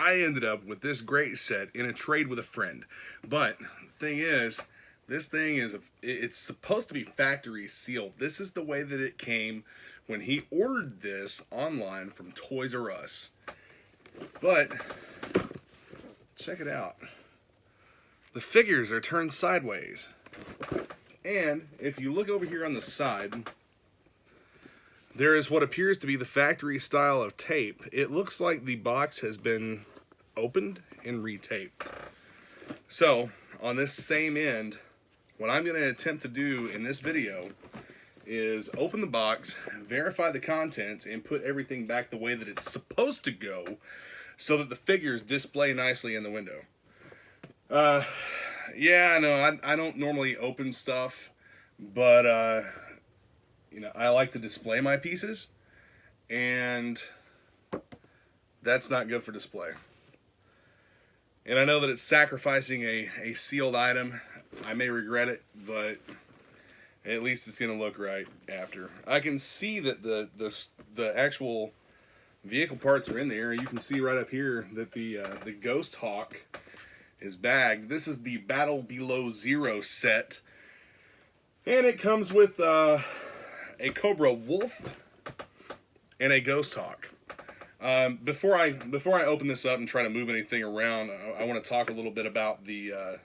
I ended up with this great set in a trade with a friend. But the thing is, this thing is, it's supposed to be factory sealed. This is the way that it came when he ordered this online from Toys R Us. But, check it out. The figures are turned sideways. And if you look over here on the side, there is what appears to be the factory style of tape. It looks like the box has been opened and retaped. So, on this same end, what I'm going to attempt to do in this video is open the box, verify the contents, and put everything back the way that it's supposed to go so that the figures display nicely in the window. Yeah, no, I don't normally open stuff, but, I like to display my pieces, and that's not good for display. And I know that it's sacrificing a sealed item. I may regret it, but at least it's going to look right after. I can see that the actual vehicle parts are in there. You can see right up here that the Ghost Hawk is bagged. This is the Battle Below Zero set, and it comes with a Cobra W.O.L.F and a Ghost Hawk. Before I open this up and try to move anything around, I want to talk a little bit about the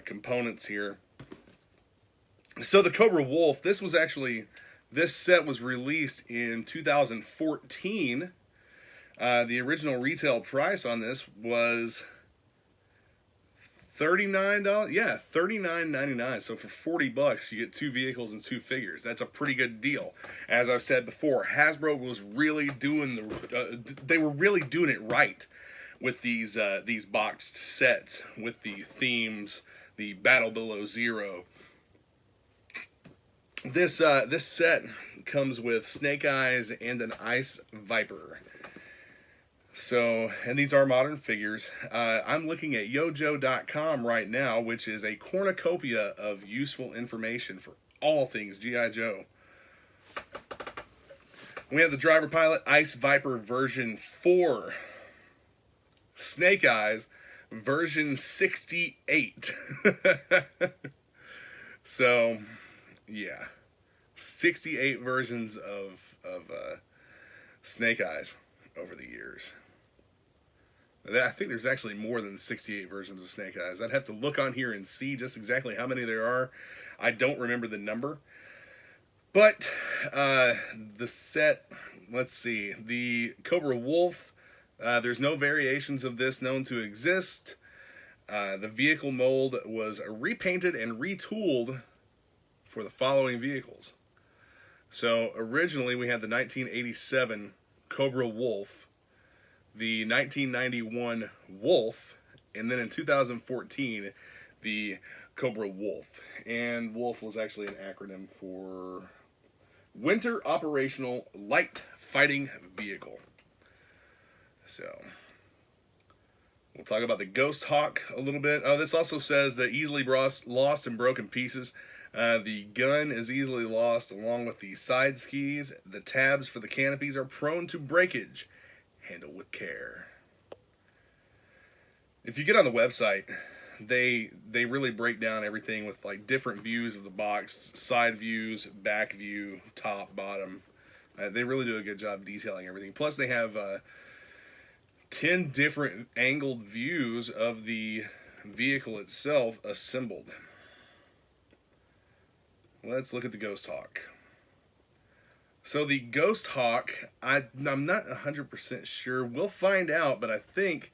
components here. So the Cobra W.O.L.F, this set was released in 2014. The original retail price on this was $39. Yeah, $39.99. So for $40, you get 2 vehicles and 2 figures. That's a pretty good deal. As I've said before, Hasbro was really doing they were really doing it right with these boxed sets with the themes, the Battle Below Zero. This set comes with Snake Eyes and an Ice Viper. So, and these are modern figures. I'm looking at GiJoe.com right now, which is a cornucopia of useful information for all things G.I. Joe. We have the Driver Pilot Ice Viper version 4. Snake Eyes version 68. So, yeah. 68 versions of Snake Eyes over the years. I think there's actually more than 68 versions of Snake Eyes. I'd have to look on here and see just exactly how many there are. I don't remember the number. But the set, let's see, the Cobra W.O.L.F, there's no variations of this known to exist. The vehicle mold was repainted and retooled for the following vehicles. So originally we had the 1987 Cobra W.O.L.F, the 1991 W.O.L.F, and then in 2014 the Cobra W.O.L.F. And W.O.L.F was actually an acronym for Winter Operational Light Fighting Vehicle. So we'll talk about the Ghost Hawk a little bit. This also says that easily lost and broken pieces. The gun is easily lost along with the side skis. The tabs for the canopies are prone to breakage. Handle with care. If you get on the website, they really break down everything with like different views of the box, side views, back view, top, bottom. They really do a good job detailing everything. Plus they have 10 different angled views of the vehicle itself assembled. Let's look at the Ghost Hawk. So the Ghost Hawk, I'm not 100% sure. We'll find out, but I think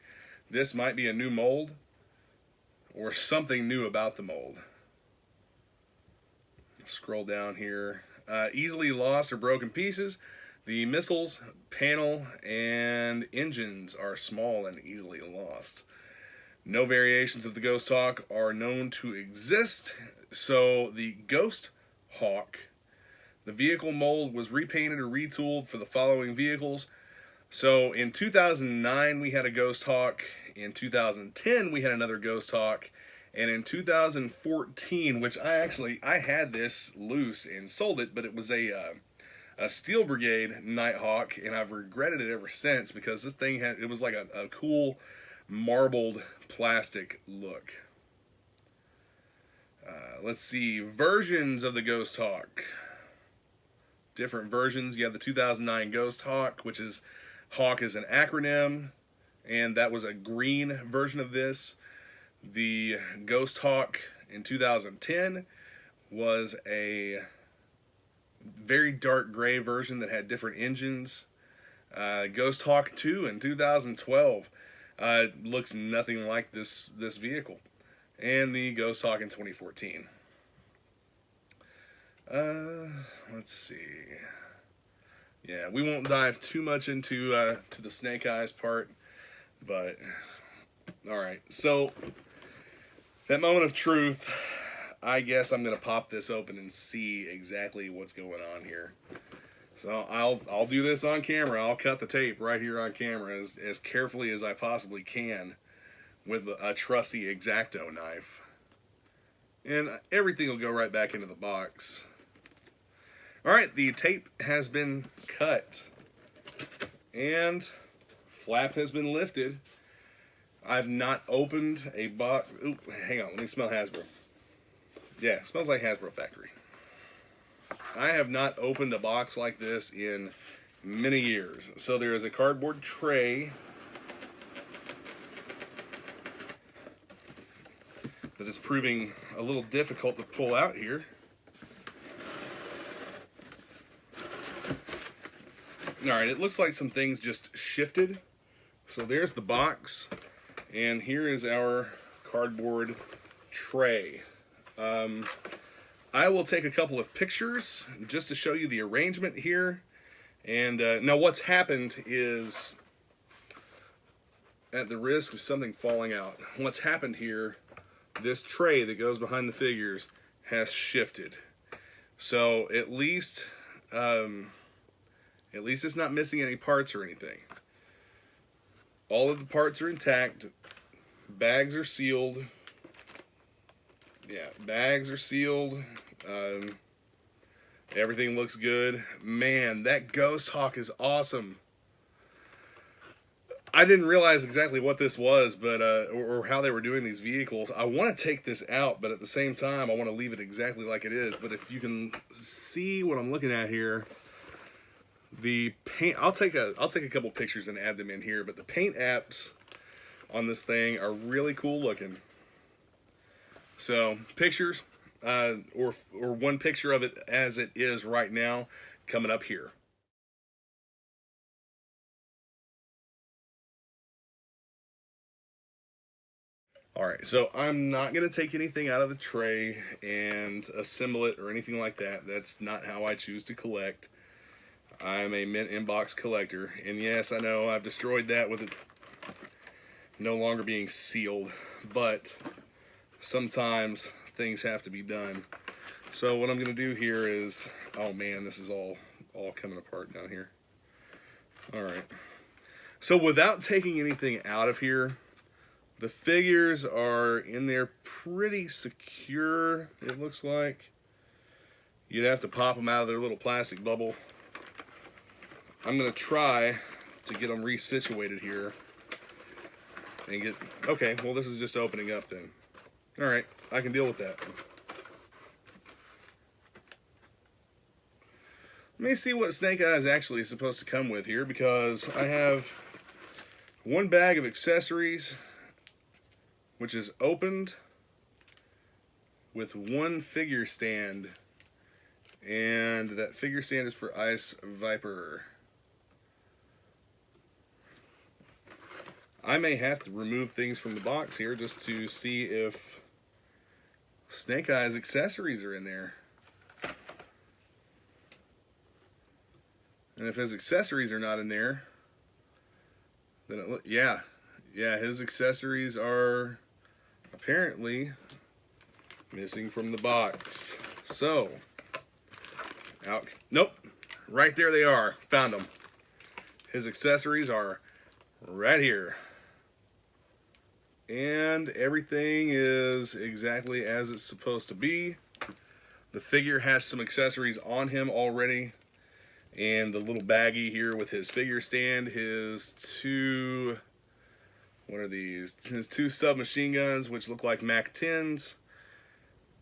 this might be a new mold or something new about the mold. Scroll down here. Easily lost or broken pieces. The missiles, panel, and engines are small and easily lost. No variations of the Ghost Hawk are known to exist. So the Ghost Hawk, the vehicle mold was repainted or retooled for the following vehicles. So in 2009 we had a Ghost Hawk, in 2010 we had another Ghost Hawk, and in 2014, which I had this loose and sold it, but it was a a Steel Brigade Nighthawk, and I've regretted it ever since because this thing had, it was like a cool marbled plastic look. Let's see, versions of the Ghost Hawk. Different versions. You have the 2009 Ghost Hawk, which is Hawk is an acronym, and that was a green version of this. The Ghost Hawk in 2010 was a very dark gray version that had different engines. Ghost Hawk 2 in 2012 looks nothing like this vehicle. And the Ghost Hawk in 2014. Let's see. Yeah, we won't dive too much into to the Snake Eyes part, but all right. So that moment of truth, I guess I'm gonna pop this open and see exactly what's going on here. So I'll do this on camera. I'll cut the tape right here on camera as carefully as I possibly can with a trusty X-Acto knife. And everything will go right back into the box. Alright, the tape has been cut. And flap has been lifted. I've not opened a box. Oop, hang on, let me smell Hasbro. Yeah, it smells like Hasbro Factory. I have not opened a box like this in many years. So there is a cardboard tray that is proving a little difficult to pull out here. Alright, it looks like some things just shifted. So there's the box, and here is our cardboard tray. I will take a couple of pictures just to show you the arrangement here. And now what's happened is, at the risk of something falling out, what's happened here, this tray that goes behind the figures has shifted. So at least it's not missing any parts or anything. All of the parts are intact. Bags are sealed. Yeah, bags are sealed. Everything looks good. Man, that Ghost Hawk is awesome. I didn't realize exactly what this was, but or how they were doing these vehicles. I want to take this out, but at the same time, I want to leave it exactly like it is. But if you can see what I'm looking at here, the paint. I'll take a couple pictures and add them in here. But the paint apps on this thing are really cool looking. So pictures, or one picture of it as it is right now, coming up here. Alright, so I'm not going to take anything out of the tray and assemble it or anything like that. That's not how I choose to collect. I'm a mint inbox collector. And yes, I know I've destroyed that with it no longer being sealed. But sometimes things have to be done. So what I'm going to do here is... Oh man, this is all coming apart down here. Alright. So without taking anything out of here, the figures are in there pretty secure, it looks like. You'd have to pop them out of their little plastic bubble. I'm going to try to get them resituated here. And get... Okay, well this is just opening up then. Alright, I can deal with that. Let me see what Snake Eyes actually is supposed to come with here, because I have one bag of accessories, which is opened with one figure stand, and that figure stand is for Ice Viper. I may have to remove things from the box here just to see if Snake Eyes accessories are in there. And if his accessories are not in there, then yeah, his accessories are apparently missing from the box. So, nope, right there they are. Found them. His accessories are right here. And everything is exactly as it's supposed to be. The figure has some accessories on him already. And the little baggie here with his figure stand, his two, what are these? His two submachine guns, which look like Mac 10s,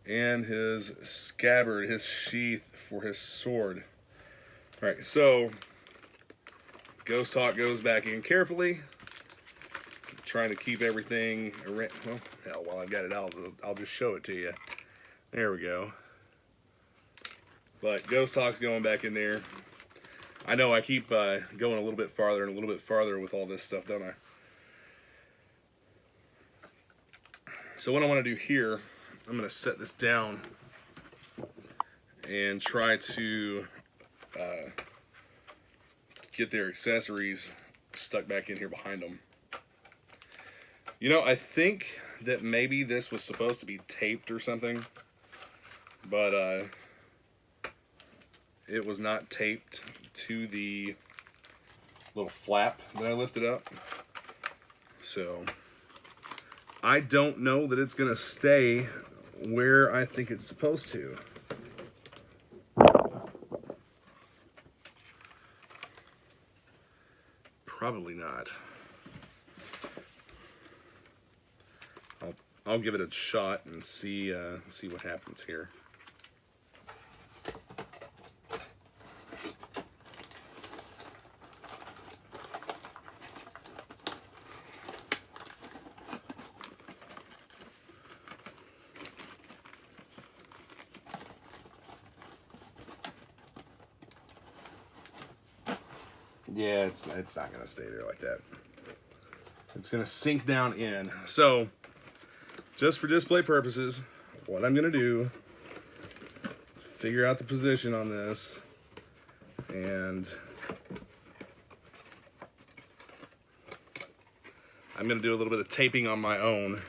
and his scabbard, his sheath for his sword. All right, so Ghost Hawk goes back in carefully, trying to keep everything around. Well, hell, while I've got it out, I'll just show it to you. There we go. But Ghost Hawk's going back in there. I know I keep going a little bit farther and a little bit farther with all this stuff, don't I? So what I want to do here, I'm going to set this down and try to get their accessories stuck back in here behind them. You know, I think that maybe this was supposed to be taped or something, but it was not taped to the little flap that I lifted up. So I don't know that it's gonna stay where I think it's supposed to. Probably not. I'll give it a shot and see what happens here. Yeah, it's not gonna stay there like that. It's gonna sink down in. So, just for display purposes, what I'm gonna do is figure out the position on this, and I'm gonna do a little bit of taping on my own.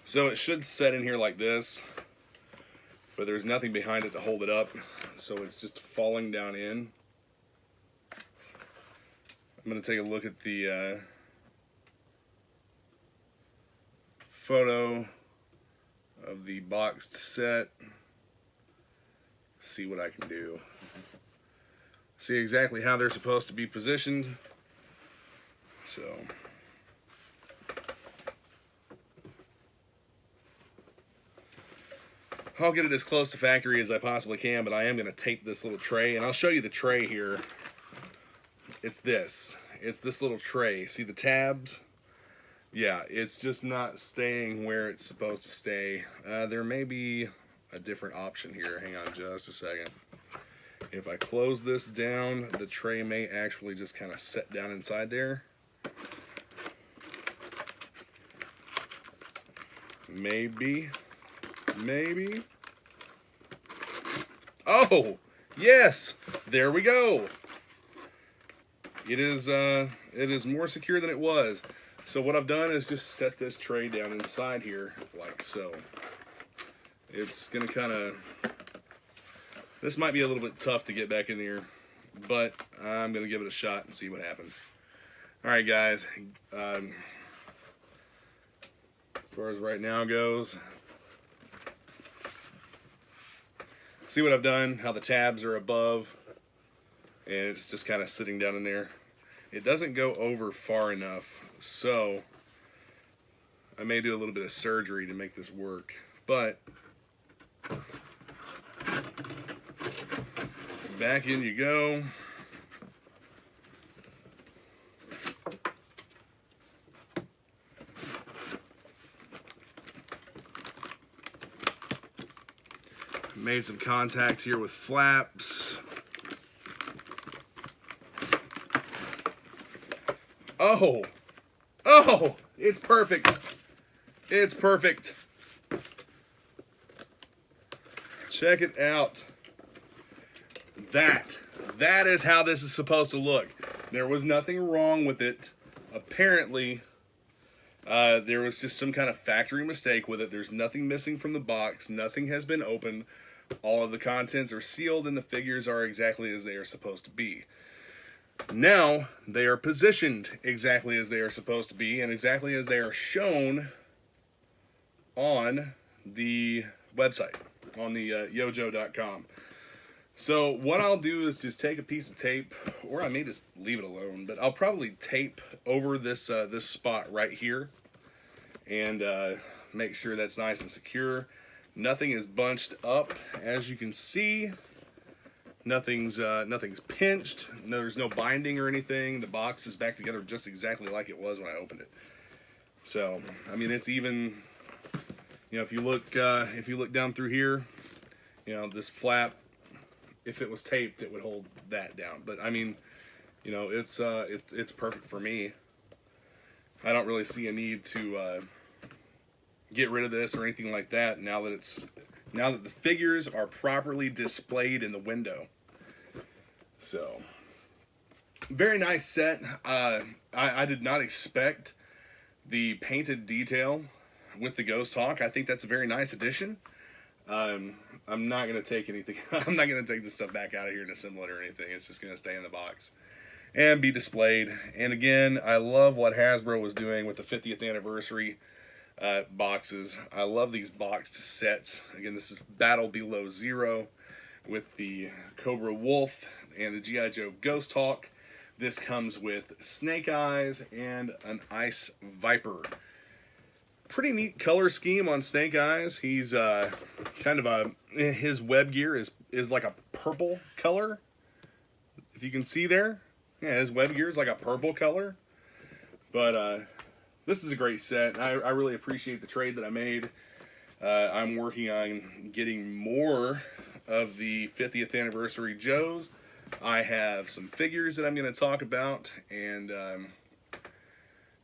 So it should set in here like this, but there's nothing behind it to hold it up, so it's just falling down in. I'm going to take a look at the photo of the boxed set, see what I can do. See exactly how they're supposed to be positioned. So I'll get it as close to factory as I possibly can, but I am going to tape this little tray, and I'll show you the tray here. It's this little tray. See the tabs? Yeah, it's just not staying where it's supposed to stay. There may be a different option here. Hang on just a second. If I close this down, the tray may actually just kind of set down inside there. Maybe. Oh, yes, there we go. It is more secure than it was. So what I've done is just set this tray down inside here like so. It's gonna kind of, this might be a little bit tough to get back in here, but I'm gonna give it a shot and see what happens. All right, guys. As far as right now goes, see what I've done, how the tabs are above, and it's just kind of sitting down in there. It doesn't go over far enough, so I may do a little bit of surgery to make this work, but back in you go. Made some contact here with flaps. Oh, it's perfect. It's perfect. Check it out. That is how this is supposed to look. There was nothing wrong with it. Apparently, there was just some kind of factory mistake with it. There's nothing missing from the box. Nothing has been opened. All of the contents are sealed and the figures are exactly as they are supposed to be. Now they are positioned exactly as they are supposed to be and exactly as they are shown on the website, on the GiJoe.com. So what I'll do is just take a piece of tape, or I may just leave it alone, but I'll probably tape over this this spot right here and make sure that's nice and secure. Nothing is bunched up, as you can see. Nothing's pinched. No, there's no binding or anything. The box is back together just exactly like it was when I opened it. So, I mean, it's even, you know, if you look down through here, you know, this flap, if it was taped, it would hold that down. But I mean, you know, it's perfect for me. I don't really see a need to get rid of this or anything like that now that the figures are properly displayed in the window. So, very nice set. I did not expect the painted detail with the Ghost Hawk. I think that's a very nice addition. I'm not going to take anything. I'm not going to take this stuff back out of here and assemble it or anything. It's just going to stay in the box and be displayed. And again, I love what Hasbro was doing with the 50th anniversary boxes. I love these boxed sets. Again, this is Battle Below Zero with the Cobra W.O.L.F and the G.I. Joe Ghost Hawk. This comes with Snake Eyes and an Ice Viper. Pretty neat color scheme on Snake Eyes. He's kind of his web gear is like a purple color. If you can see there, yeah, his web gear is like a purple color. But this is a great set. I really appreciate the trade that I made. I'm working on getting more of the 50th anniversary Joes. I have some figures that I'm going to talk about, and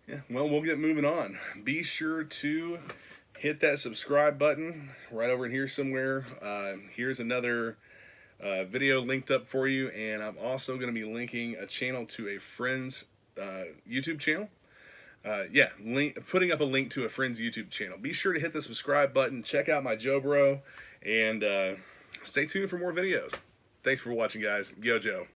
yeah, well, we'll get moving on. Be sure to hit that subscribe button right over here somewhere. Here's another video linked up for you, and I'm also going to be linking a channel to a friend's YouTube channel. Yeah, putting up a link to a friend's YouTube channel. Be sure to hit the subscribe button, check out my Joe Bro, and stay tuned for more videos. Thanks for watching, guys. Yo, Joe.